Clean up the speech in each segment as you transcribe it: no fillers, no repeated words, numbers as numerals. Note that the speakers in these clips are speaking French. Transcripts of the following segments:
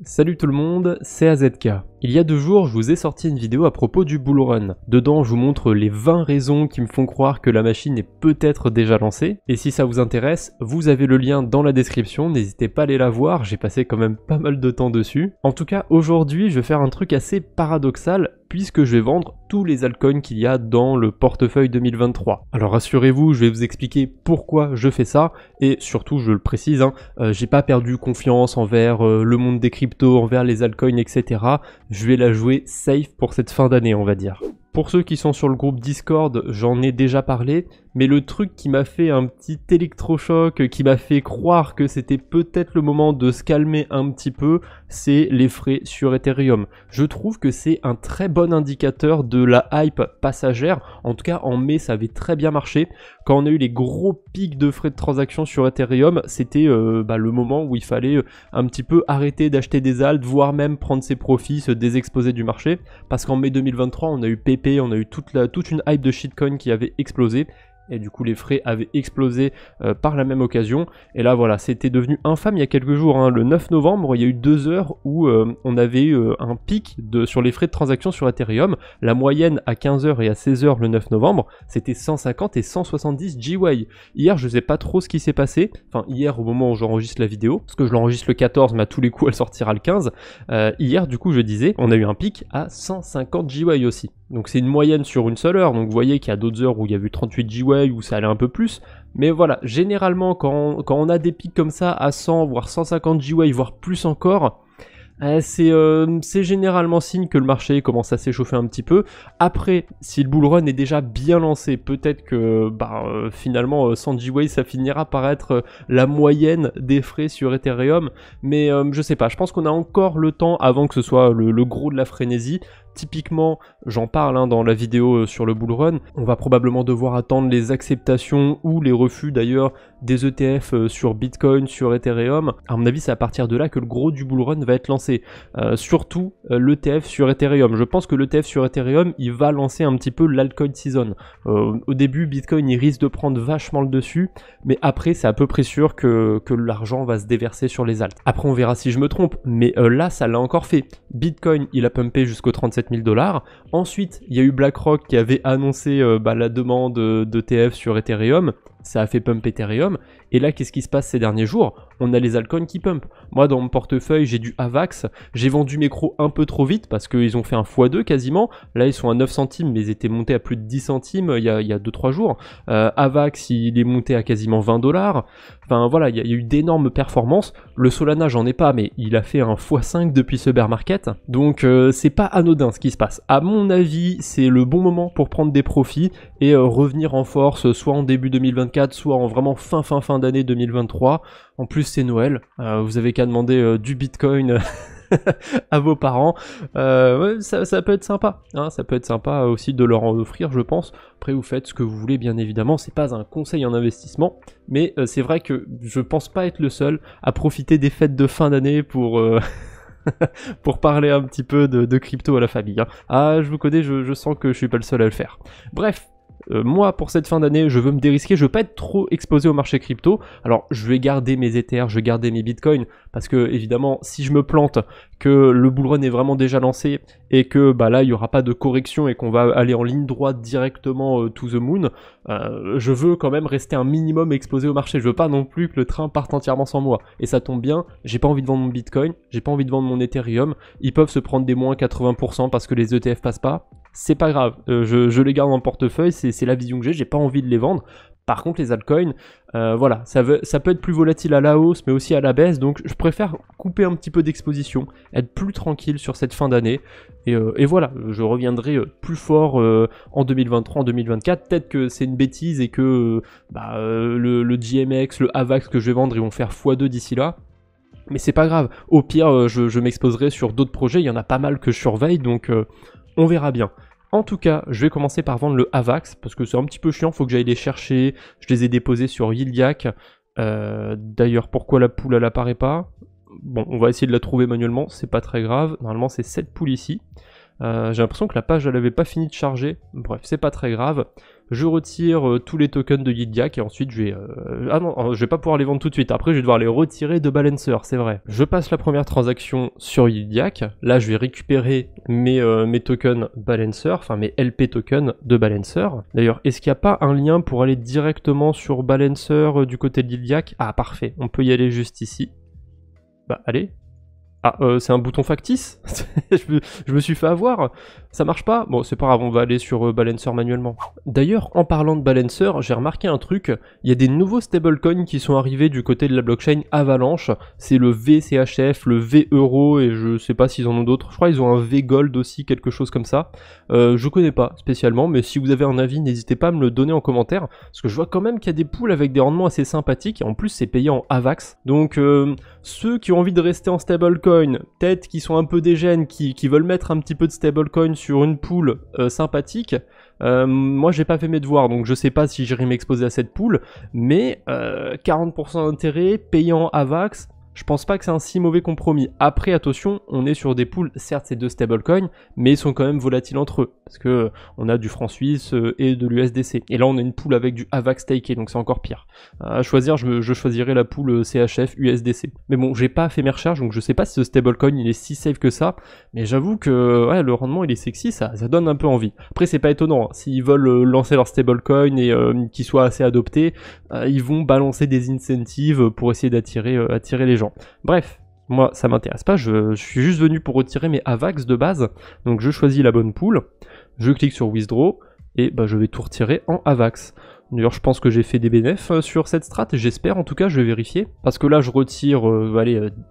Salut tout le monde, c'est AZK. Il y a 2 jours, je vous ai sorti une vidéo à propos du Bull Run. Dedans, je vous montre les 20 raisons qui me font croire que la machine est peut-être déjà lancée. Et si ça vous intéresse, vous avez le lien dans la description, n'hésitez pas à aller la voir, j'ai passé quand même pas mal de temps dessus. En tout cas, aujourd'hui, je vais faire un truc assez paradoxal, puisque je vais vendre tous les altcoins qu'il y a dans le portefeuille 2023. Alors rassurez-vous, je vais vous expliquer pourquoi je fais ça, et surtout, je le précise, j'ai pas perdu confiance envers le monde des cryptos, envers les altcoins, etc. Je vais la jouer safe pour cette fin d'année, on va dire. Pour ceux qui sont sur le groupe Discord, j'en ai déjà parlé, mais le truc qui m'a fait un petit électrochoc, qui m'a fait croire que c'était peut-être le moment de se calmer un petit peu, c'est les frais sur Ethereum. Je trouve que c'est un très bon indicateur de la hype passagère. En tout cas, en mai, ça avait très bien marché. Quand on a eu les gros pics de frais de transaction sur Ethereum, c'était le moment où il fallait un petit peu arrêter d'acheter des alts, voire même prendre ses profits, se désexposer du marché. Parce qu'en mai 2023, on a eu PP, on a eu toute une hype de shitcoin qui avait explosé. Et du coup les frais avaient explosé par la même occasion. Et là voilà, c'était devenu infâme il y a quelques jours, le 9 novembre, il y a eu 2 heures où on avait eu un pic sur les frais de transaction sur Ethereum. La moyenne à 15h et à 16h le 9 novembre, c'était 150 et 170 GWay. Hier, je sais pas trop ce qui s'est passé, enfin hier au moment où j'enregistre la vidéo, parce que je l'enregistre le 14, mais à tous les coups elle sortira le 15. Hier du coup je disais, on a eu un pic à 150 GWay aussi. Donc c'est une moyenne sur une seule heure, donc vous voyez qu'il y a d'autres heures où il y a eu 38 GWay, où ça allait un peu plus. Mais voilà, généralement quand on a des pics comme ça à 100, voire 150 GWay, voire plus encore, c'est généralement signe que le marché commence à s'échauffer un petit peu. Après, si le bull run est déjà bien lancé, peut-être que finalement 100 GWay ça finira par être la moyenne des frais sur Ethereum. Mais je sais pas, je pense qu'on a encore le temps avant que ce soit le gros de la frénésie. Typiquement, j'en parle dans la vidéo sur le bull run, on va probablement devoir attendre les acceptations ou les refus d'ailleurs des ETF sur Bitcoin, sur Ethereum. À mon avis, c'est à partir de là que le gros du bull run va être lancé. Surtout l'ETF sur Ethereum. Je pense que l'ETF sur Ethereum, il va lancer un petit peu l'altcoin season. Au début, Bitcoin, il risque de prendre vachement le dessus, mais après, c'est à peu près sûr que l'argent va se déverser sur les alts. Après, on verra si je me trompe, mais là, ça l'a encore fait. Bitcoin, il a pumpé jusqu'aux 37 000 $. Ensuite, il y a eu BlackRock qui avait annoncé la demande d'ETF sur Ethereum. Ça a fait pump Ethereum. Et là, qu'est-ce qui se passe ces derniers jours? On a les altcoins qui pump. Moi, dans mon portefeuille, j'ai du AVAX. J'ai vendu mes crocs un peu trop vite parce qu'ils ont fait un x2 quasiment. Là, ils sont à 9 centimes, mais ils étaient montés à plus de 10 centimes il y a 2-3 jours. AVAX, il est monté à quasiment 20 $. Enfin, voilà, il y a eu d'énormes performances. Le Solana, j'en ai pas, mais il a fait un x5 depuis ce bear market. Donc, c'est pas anodin ce qui se passe. À mon avis, c'est le bon moment pour prendre des profits et revenir en force, soit en début 2024, soit en vraiment fin d'année 2023. En plus, c'est Noël. Vous avez qu'à demander du Bitcoin à vos parents. Ouais, ça peut être sympa. Ça peut être sympa aussi de leur en offrir, je pense. Après, vous faites ce que vous voulez, bien évidemment. C'est pas un conseil en investissement, mais c'est vrai que je pense pas être le seul à profiter des fêtes de fin d'année pour pour parler un petit peu de crypto à la famille. Ah, je vous connais, je sens que je suis pas le seul à le faire. Bref. Moi, pour cette fin d'année, je veux me dérisquer, je veux pas être trop exposé au marché crypto. Alors, je vais garder mes Ethers, je vais garder mes Bitcoins, parce que, évidemment, si je me plante, que le bull run est vraiment déjà lancé, et que, là, il y aura pas de correction, et qu'on va aller en ligne droite directement to the moon, je veux quand même rester un minimum exposé au marché. Je veux pas non plus que le train parte entièrement sans moi. Et ça tombe bien, j'ai pas envie de vendre mon Bitcoin, j'ai pas envie de vendre mon Ethereum, ils peuvent se prendre des moins 80% parce que les ETF passent pas. C'est pas grave, je les garde dans le portefeuille, c'est la vision que j'ai pas envie de les vendre. Par contre, les altcoins, voilà, ça peut être plus volatile à la hausse, mais aussi à la baisse, donc je préfère couper un petit peu d'exposition, être plus tranquille sur cette fin d'année, et voilà, je reviendrai plus fort en 2023, en 2024, peut-être que c'est une bêtise et que le GMX, le AVAX que je vais vendre, ils vont faire x2 d'ici là. Mais c'est pas grave, au pire, je m'exposerai sur d'autres projets, il y en a pas mal que je surveille, donc on verra bien. En tout cas, je vais commencer par vendre le AVAX, parce que c'est un petit peu chiant, faut que j'aille les chercher, je les ai déposés sur Yildiaq. D'ailleurs, pourquoi la poule elle apparaît pas? Bon, on va essayer de la trouver manuellement, c'est pas très grave, normalement c'est cette poule ici. J'ai l'impression que la page elle avait pas fini de charger. Bref, c'est pas très grave. Je retire tous les tokens de Yidiak et ensuite je vais... Ah non, je vais pas pouvoir les vendre tout de suite. Après, je vais devoir les retirer de Balancer, c'est vrai. Je passe la première transaction sur Yidiak. Là, je vais récupérer mes tokens Balancer, enfin mes LP tokens de Balancer. D'ailleurs, est-ce qu'il n'y a pas un lien pour aller directement sur Balancer du côté de Yidiak? Ah, parfait. On peut y aller juste ici. Bah, allez. Ah, c'est un bouton factice. je me suis fait avoir. Ça marche pas? Bon, c'est pas grave, on va aller sur Balancer manuellement. D'ailleurs, en parlant de Balancer, j'ai remarqué un truc. Il y a des nouveaux stablecoins qui sont arrivés du côté de la blockchain Avalanche. C'est le VCHF, le V-Euro et je sais pas s'ils en ont d'autres. Je crois qu'ils ont un V-Gold aussi, quelque chose comme ça. Je connais pas spécialement, mais si vous avez un avis, n'hésitez pas à me le donner en commentaire. Parce que je vois quand même qu'il y a des pools avec des rendements assez sympathiques. Et en plus, c'est payé en AVAX. Donc, ceux qui ont envie de rester en stablecoin, peut-être qui sont un peu dégènes, qui veulent mettre un petit peu de stablecoin sur une pool sympathique, moi j'ai pas fait mes devoirs donc je sais pas si j'irai m'exposer à cette pool, mais 40% d'intérêt payant AVAX, je pense pas que c'est un si mauvais compromis. Après attention, on est sur des pools, certes c'est deux stablecoins, mais ils sont quand même volatiles entre eux, parce que on a du franc suisse et de l'USDC, et là on a une pool avec du AVAX staké, donc c'est encore pire. À choisir, je choisirais la pool CHF USDC. Mais bon, j'ai pas fait mes recherches, donc je sais pas si ce stablecoin il est si safe que ça, mais j'avoue que ouais, le rendement il est sexy, ça donne un peu envie. Après c'est pas étonnant, hein. S'ils veulent lancer leur stablecoin et qu'ils soient assez adoptés, ils vont balancer des incentives pour essayer d'attirer les gens. Bref, moi ça m'intéresse pas, je suis juste venu pour retirer mes AVAX de base, donc je choisis la bonne pool, je clique sur Withdraw, et bah, je vais tout retirer en AVAX. D'ailleurs je pense que j'ai fait des bénéfices sur cette strat, j'espère en tout cas, je vais vérifier, parce que là je retire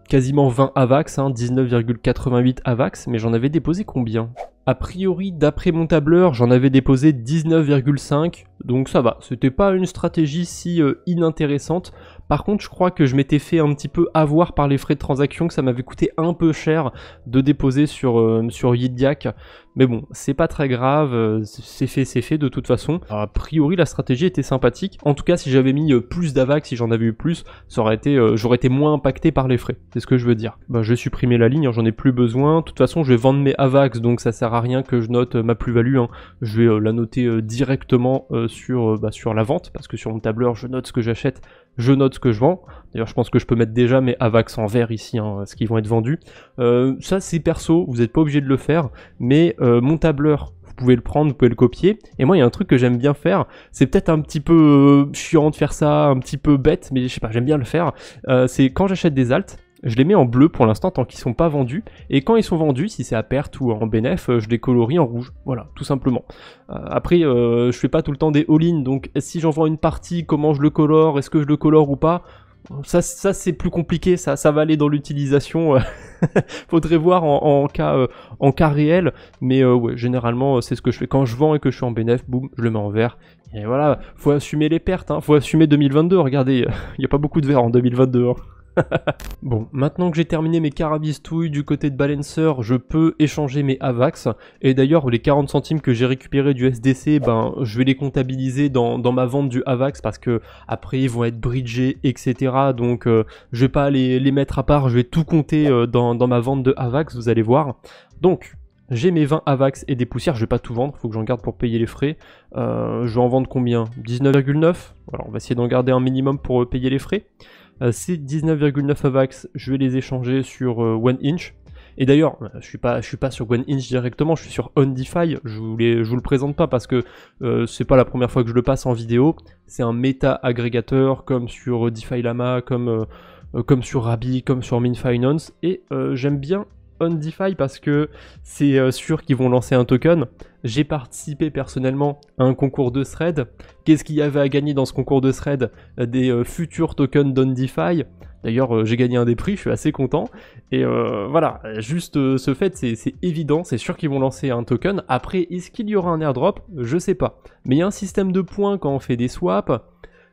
quasiment 20 AVAX, 19,88 AVAX, mais j'en avais déposé combien? A priori, d'après mon tableur, j'en avais déposé 19,5, donc ça va, c'était pas une stratégie si inintéressante. Par contre, je crois que je m'étais fait un petit peu avoir par les frais de transaction, que ça m'avait coûté un peu cher de déposer sur Yidiak. Mais bon, c'est pas très grave, c'est fait de toute façon. A priori, la stratégie était sympathique. En tout cas, si j'avais mis plus d'AVAX, si j'en avais eu plus, ça aurait été, j'aurais été moins impacté par les frais. C'est ce que je veux dire. Bah, je vais supprimer la ligne, hein, j'en ai plus besoin. De toute façon, je vais vendre mes AVAX, donc ça sert à rien que je note ma plus-value. Hein. Je vais la noter directement sur la vente, parce que sur mon tableur, je note ce que j'achète, je note ce que je vends. D'ailleurs, je pense que je peux mettre déjà mes AVAX en vert ici, hein, ce qui vont être vendus. Ça, c'est perso, vous n'êtes pas obligé de le faire, mais mon tableur, vous pouvez le prendre, vous pouvez le copier. Et moi, il y a un truc que j'aime bien faire, c'est peut-être un petit peu chiant de faire ça, un petit peu bête, mais je sais pas, j'aime bien le faire. C'est quand j'achète des alts, je les mets en bleu pour l'instant tant qu'ils sont pas vendus, et quand ils sont vendus, si c'est à perte ou en bénéf, je les colorie en rouge, voilà, tout simplement. Après, je fais pas tout le temps des all-in, donc si j'en vends une partie, comment je le colore, est-ce que je le colore ou pas? Ça c'est plus compliqué, ça va aller dans l'utilisation, faudrait voir en cas réel, mais ouais, généralement c'est ce que je fais quand je vends et que je suis en bénéf, boum, je le mets en vert, et voilà, faut assumer les pertes, hein, faut assumer 2022, regardez, il y a pas beaucoup de vert en 2022, hein. Bon, maintenant que j'ai terminé mes carabistouilles du côté de Balancer, je peux échanger mes AVAX, et d'ailleurs les 40 centimes que j'ai récupérés du SDC, ben je vais les comptabiliser dans ma vente du AVAX, parce que après ils vont être bridgés, etc. Donc je vais pas les mettre à part, je vais tout compter dans ma vente de AVAX, vous allez voir. Donc j'ai mes 20 AVAX et des poussières, je vais pas tout vendre, faut que j'en garde pour payer les frais. Je vais en vendre combien? 19,9. Voilà, on va essayer d'en garder un minimum pour payer les frais. Ces 19,9 AVAX, je vais les échanger sur OneInch. Et d'ailleurs, je suis pas sur OneInch directement, je suis sur OnDeFi. Je vous le présente pas parce que c'est pas la première fois que je le passe en vidéo. C'est un méta agrégateur comme sur DeFi Lama, comme sur Rabi, comme sur MinFinance. Et j'aime bien OnDeFi parce que c'est sûr qu'ils vont lancer un token. J'ai participé personnellement à un concours de thread. Qu'est-ce qu'il y avait à gagner dans ce concours de thread? Des futurs tokens d'OnDeFi. D'ailleurs, j'ai gagné un des prix, je suis assez content. Et voilà, juste ce fait, c'est évident, c'est sûr qu'ils vont lancer un token. Après, est-ce qu'il y aura un airdrop? Je sais pas. Mais il y a un système de points quand on fait des swaps.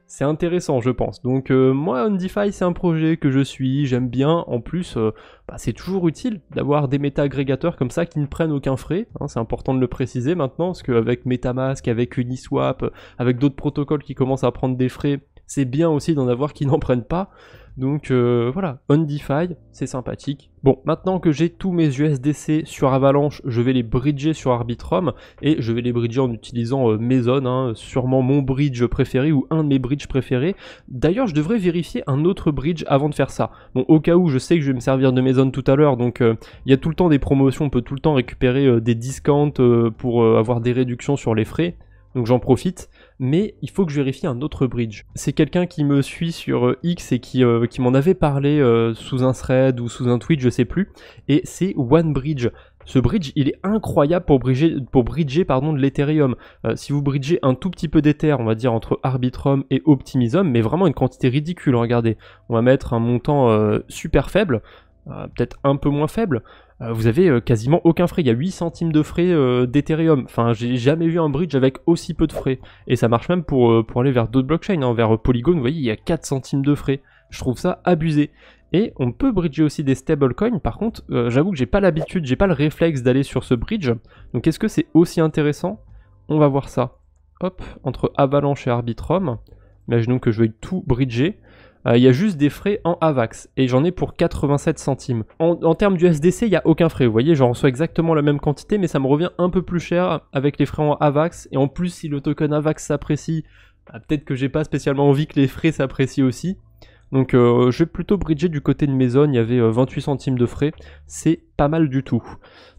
C'est intéressant, je pense. Donc moi, OnDeFi, c'est un projet que je suis, j'aime bien. En plus, c'est toujours utile d'avoir des méta-agrégateurs comme ça qui ne prennent aucun frais. Hein, c'est important de le préciser maintenant, parce qu'avec MetaMask, avec Uniswap, avec d'autres protocoles qui commencent à prendre des frais, c'est bien aussi d'en avoir qui n'en prennent pas. Donc voilà, OnDeFi, c'est sympathique. Bon, maintenant que j'ai tous mes USDC sur Avalanche, je vais les bridger sur Arbitrum et je vais les bridger en utilisant Meson, hein, sûrement mon bridge préféré ou un de mes bridges préférés. D'ailleurs, je devrais vérifier un autre bridge avant de faire ça. Bon, au cas où, je sais que je vais me servir de Meson tout à l'heure, donc il y a tout le temps des promotions, on peut tout le temps récupérer des discounts pour avoir des réductions sur les frais. Donc j'en profite, mais il faut que je vérifie un autre bridge. C'est quelqu'un qui me suit sur X et qui m'en avait parlé sous un thread ou sous un tweet, je sais plus, et c'est OneBridge. Ce bridge, il est incroyable pour bridger de l'Ethereum. Si vous bridgez un tout petit peu d'Ether, on va dire entre Arbitrum et Optimism, mais vraiment une quantité ridicule, regardez. On va mettre un montant super faible, peut-être un peu moins faible. Vous avez quasiment aucun frais, il y a 8 centimes de frais d'Ethereum. Enfin, j'ai jamais vu un bridge avec aussi peu de frais. Et ça marche même pour aller vers d'autres blockchains, hein. Vers Polygon, vous voyez, il y a 4 centimes de frais. Je trouve ça abusé. Et on peut bridger aussi des stablecoins. Par contre, j'avoue que j'ai pas l'habitude, j'ai pas le réflexe d'aller sur ce bridge. Donc est-ce que c'est aussi intéressant? On va voir ça. Hop, entre Avalanche et Arbitrum. Imaginons que je veuille tout bridger. Il y a juste des frais en AVAX, et j'en ai pour 87 centimes. En termes d'USDC, il n'y a aucun frais, vous voyez, j'en reçois exactement la même quantité, mais ça me revient un peu plus cher avec les frais en AVAX, et en plus, si le token AVAX s'apprécie, peut-être que j'ai pas spécialement envie que les frais s'apprécient aussi. Donc je vais plutôt bridger du côté de Meson, il y avait 28 centimes de frais, c'est pas mal du tout.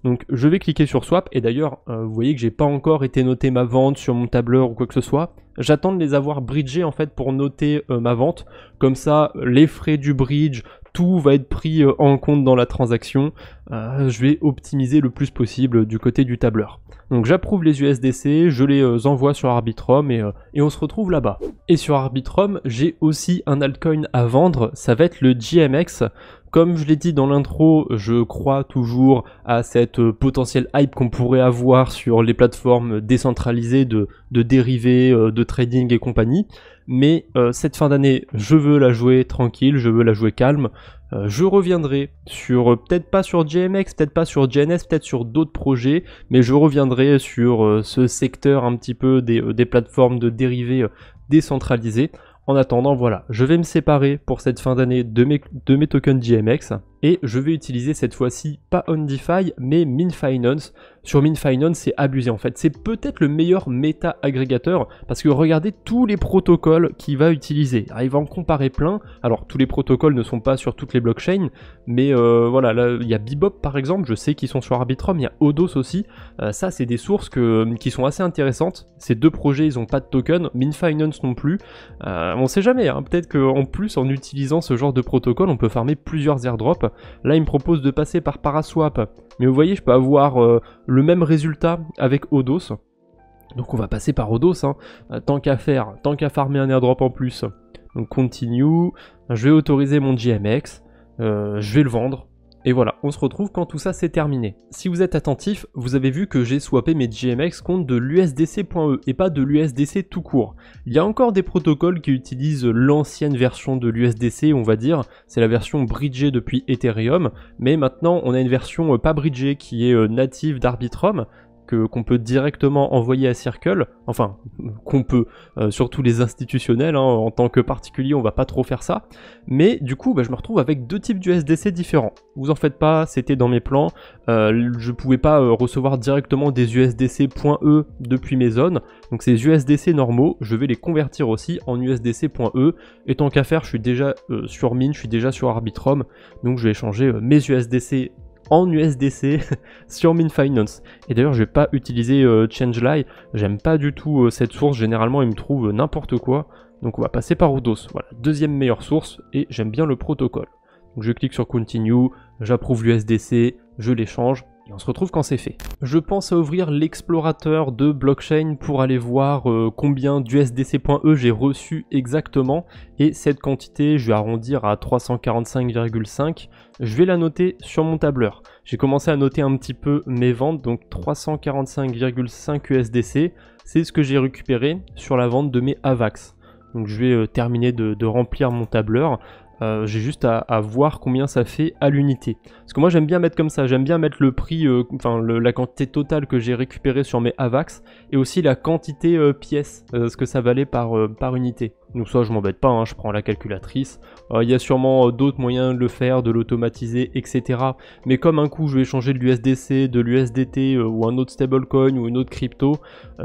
Donc je vais cliquer sur Swap, et d'ailleurs, vous voyez que j'ai pas encore été noté ma vente sur mon tableur ou quoi que ce soit. J'attends de les avoir bridgés en fait pour noter ma vente, comme ça les frais du bridge, tout va être pris en compte dans la transaction. Je vais optimiser le plus possible du côté du tableur. Donc j'approuve les USDC, je les envoie sur Arbitrum et on se retrouve là-bas. Et sur Arbitrum, j'ai aussi un altcoin à vendre, ça va être le GMX. Comme je l'ai dit dans l'intro, je crois toujours à cette potentielle hype qu'on pourrait avoir sur les plateformes décentralisées de dérivés, de trading et compagnie. Mais cette fin d'année, je veux la jouer tranquille, je veux la jouer calme. Je reviendrai sur, peut-être pas sur GMX, peut-être pas sur GNS, peut-être sur d'autres projets, mais je reviendrai sur ce secteur un petit peu des plateformes de dérivés décentralisées. En attendant, voilà, je vais me séparer pour cette fin d'année de mes tokens GMX et je vais utiliser cette fois-ci pas OnDeFi mais MinFinance. Sur MinFinance, c'est abusé en fait. C'est peut-être le meilleur méta agrégateur parce que regardez tous les protocoles qu'il va utiliser. Alors, il va en comparer plein. Alors tous les protocoles ne sont pas sur toutes les blockchains, mais voilà, là il y a Bebop par exemple, je sais qu'ils sont sur Arbitrum, il y a Odos aussi. Ça c'est des sources qui sont assez intéressantes. Ces deux projets ils n'ont pas de token, MinFinance non plus. On sait jamais, hein. Peut-être qu'en plus en utilisant ce genre de protocole on peut farmer plusieurs airdrops. Là il me propose de passer par Paraswap, mais vous voyez je peux avoir le même résultat avec Odos. Donc on va passer par Odos, hein. Tant qu'à faire, tant qu'à farmer un airdrop en plus. Donc continue, je vais autoriser mon GMX, je vais le vendre. Et voilà, on se retrouve quand tout ça c'est terminé. Si vous êtes attentif, vous avez vu que j'ai swappé mes GMX contre de l'USDC.E et pas de l'USDC tout court. Il y a encore des protocoles qui utilisent l'ancienne version de l'USDC, on va dire, c'est la version bridgée depuis Ethereum, mais maintenant on a une version pas bridgée qui est native d'Arbitrum, qu'on peut directement envoyer à Circle, enfin qu'on peut, surtout les institutionnels, hein, en tant que particulier on va pas trop faire ça, mais du coup je me retrouve avec deux types d'USDC différents. Vous en faites pas, c'était dans mes plans, je pouvais pas recevoir directement des USDC.E depuis mes zones, donc ces USDC normaux, je vais les convertir aussi en USDC.E, et tant qu'à faire je suis déjà sur Mint, je suis déjà sur Arbitrum, donc je vais changer mes USDC en USDC sur MinFinance. Et d'ailleurs je vais pas utiliser ChangeLi, j'aime pas du tout cette source, généralement il me trouve n'importe quoi, donc on va passer par Odos, voilà, deuxième meilleure source, et j'aime bien le protocole. Donc je clique sur Continue, j'approuve l'USDC, je l'échange, et on se retrouve quand c'est fait. Je pense à ouvrir l'explorateur de blockchain pour aller voir combien d'USDC.E j'ai reçu exactement, et cette quantité, je vais arrondir à 345,5, je vais la noter sur mon tableur. J'ai commencé à noter un petit peu mes ventes, donc 345,5 USDC, c'est ce que j'ai récupéré sur la vente de mes AVAX. Donc je vais terminer de remplir mon tableur. j'ai juste à voir combien ça fait à l'unité. Parce que moi j'aime bien mettre comme ça, j'aime bien mettre le prix, la quantité totale que j'ai récupérée sur mes AVAX, et aussi la quantité pièces, ce que ça valait par unité. Donc ça je m'embête pas, hein, je prends la calculatrice. Il y a sûrement d'autres moyens de le faire, de l'automatiser, etc. Mais comme un coup je vais changer de l'USDC, de l'USDT ou un autre stablecoin ou une autre crypto,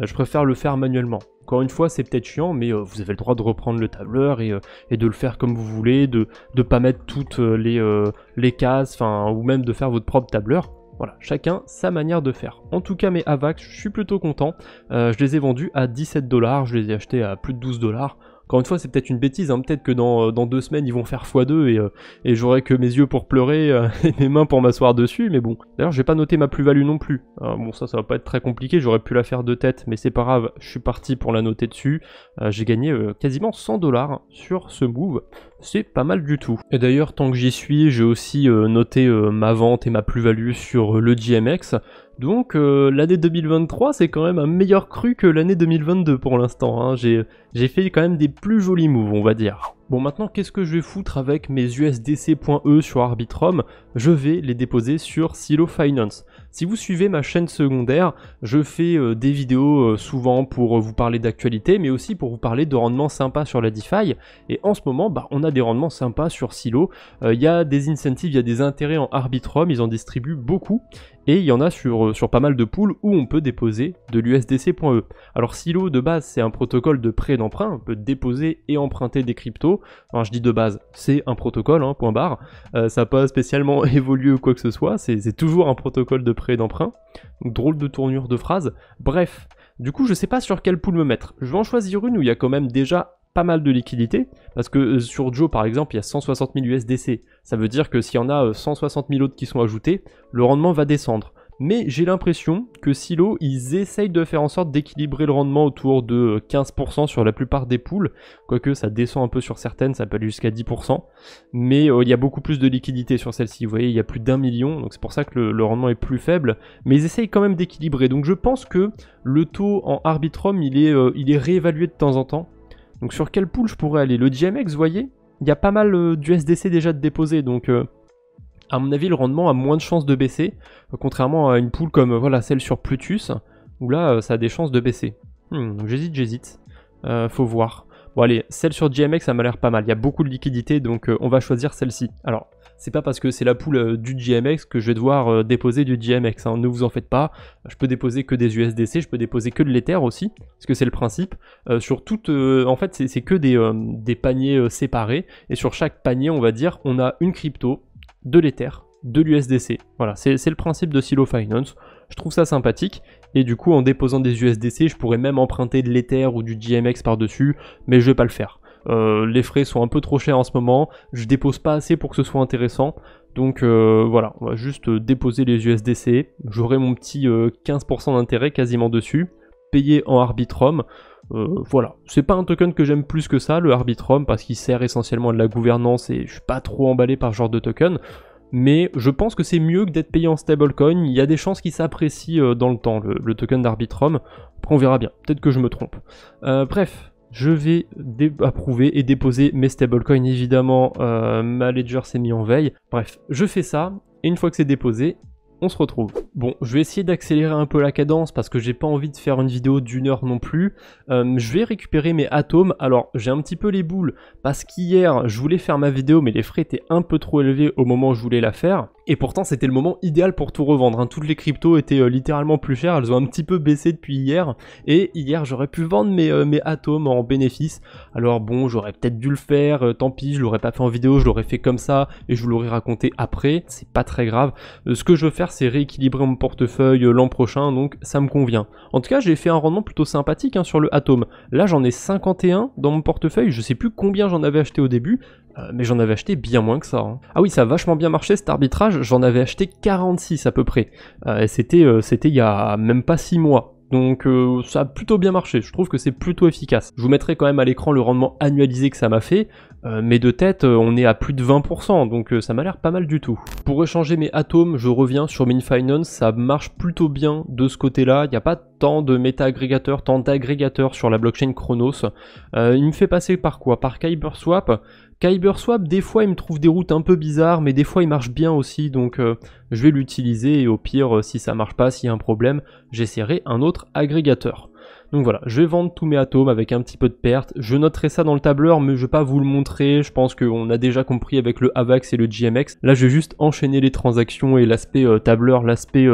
je préfère le faire manuellement. Encore une fois, c'est peut-être chiant, mais vous avez le droit de reprendre le tableur et de le faire comme vous voulez, de pas mettre toutes les cases, ou même de faire votre propre tableur. Voilà, chacun sa manière de faire. En tout cas, mes AVAX, je suis plutôt content. Je les ai vendus à 17 $, je les ai achetés à plus de 12 $. Encore une fois, c'est peut-être une bêtise, hein. Peut-être que dans 2 semaines, ils vont faire x2 et j'aurai que mes yeux pour pleurer et mes mains pour m'asseoir dessus, mais bon. D'ailleurs, j'ai pas noté ma plus-value non plus. Bon, ça va pas être très compliqué, j'aurais pu la faire de tête, mais c'est pas grave, je suis parti pour la noter dessus. J'ai gagné quasiment 100 $ sur ce move, c'est pas mal du tout. Et d'ailleurs, tant que j'y suis, j'ai aussi noté ma vente et ma plus-value sur le GMX. Donc l'année 2023 c'est quand même un meilleur cru que l'année 2022 pour l'instant, hein. J'ai fait quand même des plus jolis moves, on va dire. Bon, maintenant qu'est-ce que je vais foutre avec mes USDC.E sur Arbitrum? Je vais les déposer sur Silo Finance. Si vous suivez ma chaîne secondaire, je fais des vidéos souvent pour vous parler d'actualité, mais aussi pour vous parler de rendements sympas sur la DeFi. Et en ce moment, on a des rendements sympas sur Silo. Il y a des incentives, il y a des intérêts en Arbitrum, ils en distribuent beaucoup. Et il y en a sur pas mal de pools où on peut déposer de l'USDC.E. Alors Silo de base c'est un protocole de prêt d'emprunt, on peut déposer et emprunter des cryptos. Enfin je dis de base, c'est un protocole, hein, point barre. Ça n'a pas spécialement évolué ou quoi que ce soit, c'est toujours un protocole de prêt d'emprunt. Donc drôle de tournure de phrase. Bref, du coup je sais pas sur quel pool me mettre. Je vais en choisir une où il y a quand même déjà pas mal de liquidités, parce que sur Joe par exemple il y a 160 000 USDC, ça veut dire que s'il y en a 160 000 autres qui sont ajoutés, le rendement va descendre. Mais j'ai l'impression que Silo, ils essayent de faire en sorte d'équilibrer le rendement autour de 15% sur la plupart des pools, quoique ça descend un peu sur certaines, ça peut aller jusqu'à 10%, mais il y a beaucoup plus de liquidités sur celle-ci, vous voyez, il y a plus d'1 million, donc c'est pour ça que le rendement est plus faible, mais ils essayent quand même d'équilibrer, donc je pense que le taux en Arbitrum, il est réévalué de temps en temps. Donc sur quel pool je pourrais aller? Le GMX, vous voyez, il y a pas mal d'USDC déjà de déposé, donc à mon avis le rendement a moins de chances de baisser, contrairement à une pool comme voilà celle sur Plutus, où là ça a des chances de baisser. Donc j'hésite, faut voir. Bon allez, celle sur GMX ça m'a l'air pas mal, il y a beaucoup de liquidités, donc on va choisir celle-ci. Alors, c'est pas parce que c'est la pool du GMX que je vais devoir déposer du GMX, hein. Ne vous en faites pas, je peux déposer que des USDC, je peux déposer que de l'Ether aussi, parce que c'est le principe. Sur toute, en fait c'est que des paniers séparés, et sur chaque panier on va dire on a une crypto, de l'Ether, de l'USDC. Voilà, c'est le principe de Silo Finance, je trouve ça sympathique, et du coup en déposant des USDC je pourrais même emprunter de l'Ether ou du GMX par-dessus, mais je vais pas le faire. Les frais sont un peu trop chers en ce moment, je dépose pas assez pour que ce soit intéressant, donc voilà, on va juste déposer les USDC, j'aurai mon petit 15% d'intérêt quasiment dessus, payé en Arbitrum. Voilà, c'est pas un token que j'aime plus que ça, le Arbitrum, parce qu'il sert essentiellement à de la gouvernance et je suis pas trop emballé par ce genre de token, mais je pense que c'est mieux que d'être payé en stablecoin, il y a des chances qu'il s'apprécie dans le temps, le token d'Arbitrum, après on verra bien, peut-être que je me trompe. Bref, je vais approuver et déposer mes stablecoins, évidemment, ma ledger s'est mis en veille, bref, je fais ça, et une fois que c'est déposé, on se retrouve. Bon, je vais essayer d'accélérer un peu la cadence parce que j'ai pas envie de faire une vidéo d'1 heure non plus. Je vais récupérer mes atomes. Alors, j'ai un petit peu les boules parce qu'hier, je voulais faire ma vidéo, mais les frais étaient un peu trop élevés au moment où je voulais la faire. Et pourtant, c'était le moment idéal pour tout revendre, hein. Toutes les cryptos étaient littéralement plus chères, elles ont un petit peu baissé depuis hier. Et hier, j'aurais pu vendre mes atomes en bénéfice. Alors bon, j'aurais peut-être dû le faire, tant pis, je l'aurais pas fait en vidéo, je l'aurais fait comme ça, et je vous l'aurais raconté après, c'est pas très grave. Ce que je veux faire, c'est rééquilibrer mon portefeuille l'an prochain, donc ça me convient. En tout cas, j'ai fait un rendement plutôt sympathique hein, sur le Atom. Là, j'en ai 51 dans mon portefeuille, je sais plus combien j'en avais acheté au début, mais j'en avais acheté bien moins que ça. Hein. Ah oui, ça a vachement bien marché cet arbitrage, j'en avais acheté 46 à peu près. C'était il y a même pas 6 mois. Donc ça a plutôt bien marché, je trouve que c'est plutôt efficace. Je vous mettrai quand même à l'écran le rendement annualisé que ça m'a fait, mais de tête on est à plus de 20%, donc ça m'a l'air pas mal du tout. Pour échanger mes atomes, je reviens sur MinFinance, ça marche plutôt bien de ce côté-là, il n'y a pas tant de méta-agrégateurs, tant d'agrégateurs sur la blockchain Chronos. Il me fait passer par quoi? Par KyberSwap. KyberSwap, des fois il me trouve des routes un peu bizarres, mais des fois il marche bien aussi, donc je vais l'utiliser et au pire, si ça marche pas, s'il y a un problème, j'essaierai un autre agrégateur. Donc voilà, je vais vendre tous mes atomes avec un petit peu de perte. Je noterai ça dans le tableur, mais je vais pas vous le montrer. Je pense qu'on a déjà compris avec le AVAX et le GMX. Là, je vais juste enchaîner les transactions et l'aspect tableur, l'aspect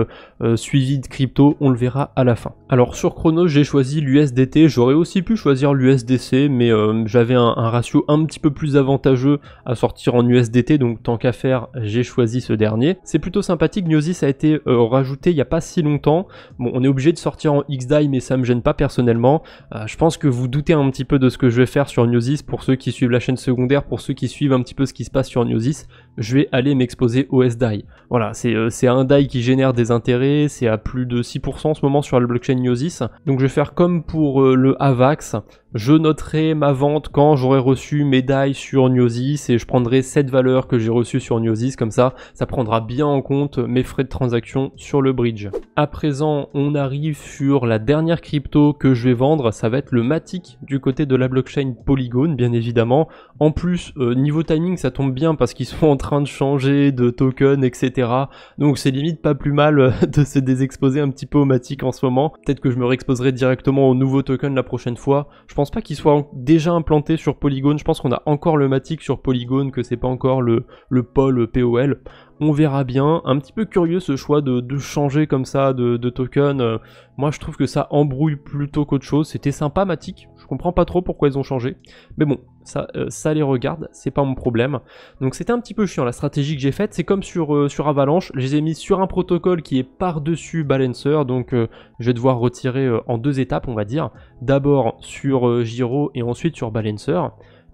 suivi de crypto, on le verra à la fin. Alors sur Chronos, j'ai choisi l'USDT. J'aurais aussi pu choisir l'USDC, mais j'avais un ratio un petit peu plus avantageux à sortir en USDT, donc tant qu'à faire, j'ai choisi ce dernier. C'est plutôt sympathique. Gnosis a été rajouté il y a pas si longtemps. Bon, on est obligé de sortir en XDAI, mais ça me gêne pas personnellement. Je pense que vous doutez un petit peu de ce que je vais faire sur Gnosis. Pour ceux qui suivent la chaîne secondaire, pour ceux qui suivent un petit peu ce qui se passe sur Gnosis, je vais aller m'exposer au SDAI. Voilà, c'est un DAI qui génère des intérêts, c'est à plus de 6% en ce moment sur la blockchain Gnosis. Donc je vais faire comme pour le AVAX. Je noterai ma vente quand j'aurai reçu mes DAI sur Gnosis et je prendrai cette valeur que j'ai reçue sur Gnosis, comme ça prendra bien en compte mes frais de transaction sur le bridge. À présent, on arrive sur la dernière crypto que je vais vendre, ça va être le Matic du côté de la blockchain Polygon, bien évidemment. En plus, niveau timing, ça tombe bien parce qu'ils sont en train de changer de token, etc. Donc c'est limite pas plus mal de se désexposer un petit peu au Matic en ce moment. Peut-être que je me réexposerai directement au nouveau token la prochaine fois. Je pense pas qu'il soit déjà implanté sur Polygon, je pense qu'on a encore le Matic sur Polygon, que c'est pas encore le pôle POL. On verra bien, un petit peu curieux ce choix de changer comme ça de token. Moi je trouve que ça embrouille plutôt qu'autre chose. C'était sympa Matic, je comprends pas trop pourquoi ils ont changé, mais bon, ça les regarde, c'est pas mon problème. Donc c'était un petit peu chiant la stratégie que j'ai faite, c'est comme sur Avalanche, je les ai mis sur un protocole qui est par-dessus Balancer, donc je vais devoir retirer en deux étapes on va dire, d'abord sur Giro et ensuite sur Balancer.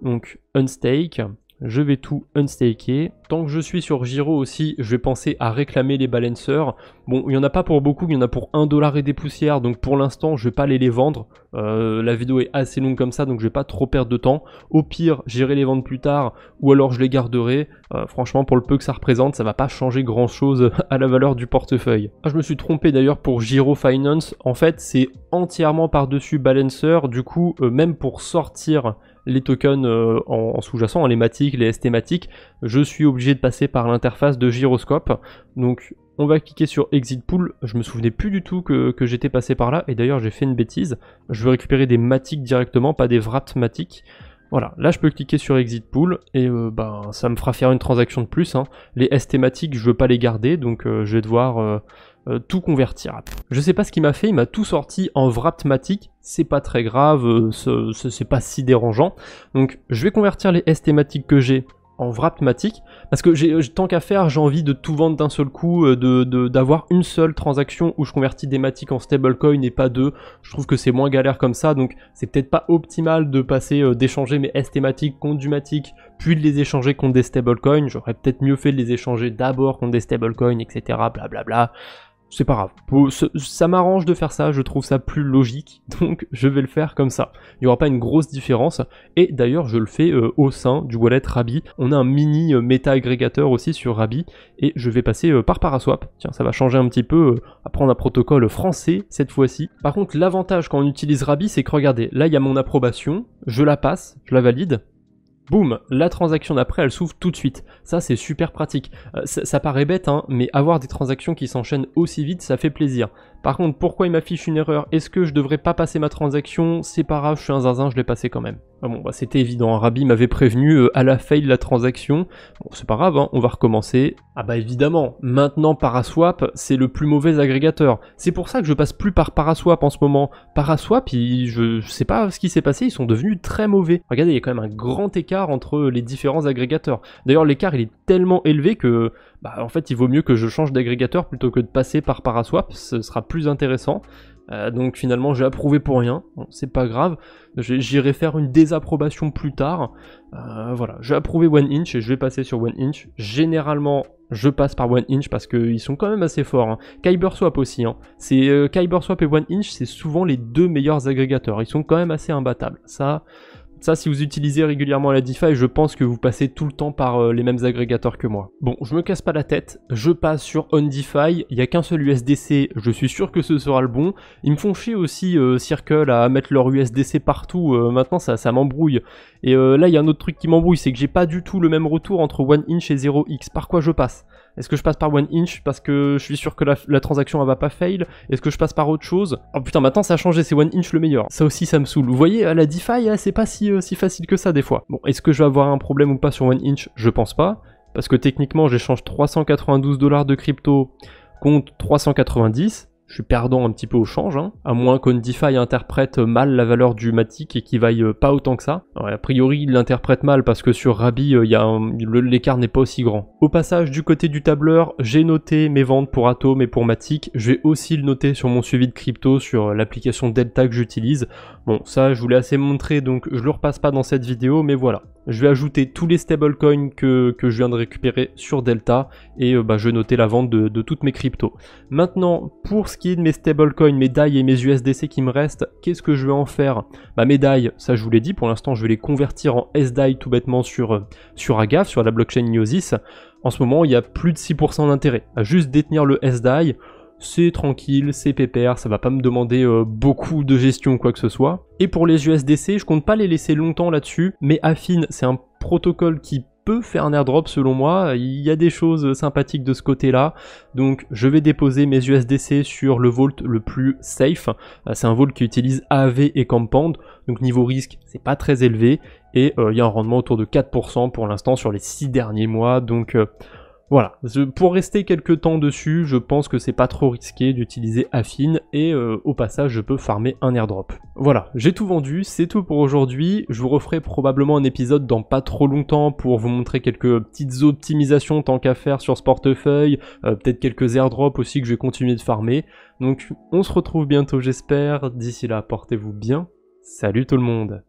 Donc unstake, je vais tout unstaker. Tant que je suis sur Giro aussi, je vais penser à réclamer les balancers. Bon, il n'y en a pas pour beaucoup, il y en a pour 1$ et des poussières, donc pour l'instant, je vais pas aller les vendre. La vidéo est assez longue comme ça, donc je vais pas trop perdre de temps. Au pire, j'irai les vendre plus tard, ou alors je les garderai. Franchement, pour le peu que ça représente, ça va pas changer grand chose à la valeur du portefeuille. Ah, je me suis trompé d'ailleurs pour Giro Finance. En fait, c'est entièrement par-dessus balancer. Du coup, même pour sortir les tokens en sous-jacent, les Matic, les ST-Matic, je suis obligé de passer par l'interface de Gyroscope. Donc on va cliquer sur Exit Pool, je me souvenais plus du tout que j'étais passé par là, et d'ailleurs j'ai fait une bêtise, je veux récupérer des Matic directement, pas des Wrath Matic. Voilà, là je peux cliquer sur Exit Pool et ça me fera faire une transaction de plus. Les ST-Matic, je veux pas les garder, donc je vais devoir tout convertir. Je sais pas ce qu'il m'a fait, il m'a tout sorti en Wrath-Matic, c'est pas très grave, c'est pas si dérangeant. Donc je vais convertir les ST-Matic que j'ai en Wrath-Matic, parce que tant qu'à faire, j'ai envie de tout vendre d'un seul coup, d'avoir une seule transaction où je convertis des Matic en stablecoin et pas deux. Je trouve que c'est moins galère comme ça, donc c'est peut-être pas optimal de passer, d'échanger mes ST-Matic contre du Matic, puis de les échanger contre des stablecoins. J'aurais peut-être mieux fait de les échanger d'abord contre des stablecoins, etc. Blablabla. C'est pas grave, ça m'arrange de faire ça, je trouve ça plus logique, donc je vais le faire comme ça. Il n'y aura pas une grosse différence, et d'ailleurs je le fais au sein du wallet Rabby. On a un mini méta-agrégateur aussi sur Rabby, et je vais passer par Paraswap. Tiens, ça va changer un petit peu, à prendre un protocole français cette fois-ci. Par contre, l'avantage quand on utilise Rabby, c'est que regardez, là il y a mon approbation, je la passe, je la valide. Boum, la transaction d'après elle s'ouvre tout de suite. Ça c'est super pratique. Ça paraît bête mais avoir des transactions qui s'enchaînent aussi vite ça fait plaisir. Par contre, pourquoi il m'affiche une erreur? Est-ce que je devrais pas passer ma transaction? C'est pas grave, je suis un zinzin, je l'ai passé quand même. Ah bon, c'était évident, Rabby m'avait prévenu à la fail de la transaction. Bon, c'est pas grave, on va recommencer. Ah bah évidemment, maintenant Paraswap, c'est le plus mauvais agrégateur. C'est pour ça que je passe plus par Paraswap en ce moment. Paraswap, je sais pas ce qui s'est passé, ils sont devenus très mauvais. Regardez, il y a quand même un grand écart entre les différents agrégateurs. D'ailleurs, l'écart il est tellement élevé que en fait il vaut mieux que je change d'agrégateur plutôt que de passer par Paraswap, ce sera plus intéressant. Donc finalement j'ai approuvé pour rien, bon, c'est pas grave, j'irai faire une désapprobation plus tard. Voilà, j'ai approuvé 1inch et je vais passer sur 1inch. Généralement je passe par 1inch parce qu'ils sont quand même assez forts. KyberSwap aussi, KyberSwap et 1inch c'est souvent les deux meilleurs agrégateurs, ils sont quand même assez imbattables. Ça Ça, si vous utilisez régulièrement la DeFi, je pense que vous passez tout le temps par les mêmes agrégateurs que moi. Bon, je me casse pas la tête, je passe sur OnDeFi, il n'y a qu'un seul USDC, je suis sûr que ce sera le bon. Ils me font chier aussi, Circle, à mettre leur USDC partout, maintenant ça m'embrouille. Et là, il y a un autre truc qui m'embrouille, c'est que j'ai pas du tout le même retour entre 1inch et 0x. Par quoi je passe? Est-ce que je passe par 1inch parce que je suis sûr que la transaction elle va pas fail? Est-ce que je passe par autre chose? Oh putain, maintenant ça a changé, c'est 1inch le meilleur. Ça aussi ça me saoule. Vous voyez, la DeFi, c'est pas si facile que ça des fois. Bon, est-ce que je vais avoir un problème ou pas sur 1inch? Je pense pas. Parce que techniquement, j'échange 392 $ de crypto contre 390. Je suis perdant un petit peu au change, hein, à moins qu'OnDeFi interprète mal la valeur du Matic et qu'il vaille pas autant que ça. Alors, a priori, il l'interprète mal parce que sur Rabi, l'écart n'est pas aussi grand. Au passage, du côté du tableur, j'ai noté mes ventes pour Atom et pour Matic. Je vais aussi le noter sur mon suivi de crypto sur l'application Delta que j'utilise. Bon, ça, je vous l'ai assez montré, donc je le repasse pas dans cette vidéo, mais voilà. Je vais ajouter tous les stablecoins que je viens de récupérer sur Delta et je vais noter la vente de toutes mes cryptos. Maintenant, pour ce qui est de mes stablecoins, mes DAI et mes USDC qui me restent, qu'est-ce que je vais en faire? Mes DAI, ça je vous l'ai dit, pour l'instant je vais les convertir en SDAI tout bêtement sur Agave, sur la blockchain Gnosis. En ce moment, il y a plus de 6% d'intérêt à juste détenir le SDAI. C'est tranquille, c'est pépère, ça va pas me demander beaucoup de gestion ou quoi que ce soit. Et pour les USDC, je compte pas les laisser longtemps là-dessus, mais Affine, c'est un protocole qui peut faire un airdrop selon moi, il y a des choses sympathiques de ce côté-là, donc je vais déposer mes USDC sur le vault le plus safe. C'est un vault qui utilise AAV et Compound, donc niveau risque, c'est pas très élevé, et il y a un rendement autour de 4% pour l'instant sur les 6 derniers mois, donc... Voilà, pour rester quelques temps dessus, je pense que c'est pas trop risqué d'utiliser Affine et au passage je peux farmer un airdrop. Voilà, j'ai tout vendu, c'est tout pour aujourd'hui. Je vous referai probablement un épisode dans pas trop longtemps pour vous montrer quelques petites optimisations tant qu'à faire sur ce portefeuille, peut-être quelques airdrops aussi que je vais continuer de farmer. Donc on se retrouve bientôt j'espère, d'ici là portez-vous bien, salut tout le monde.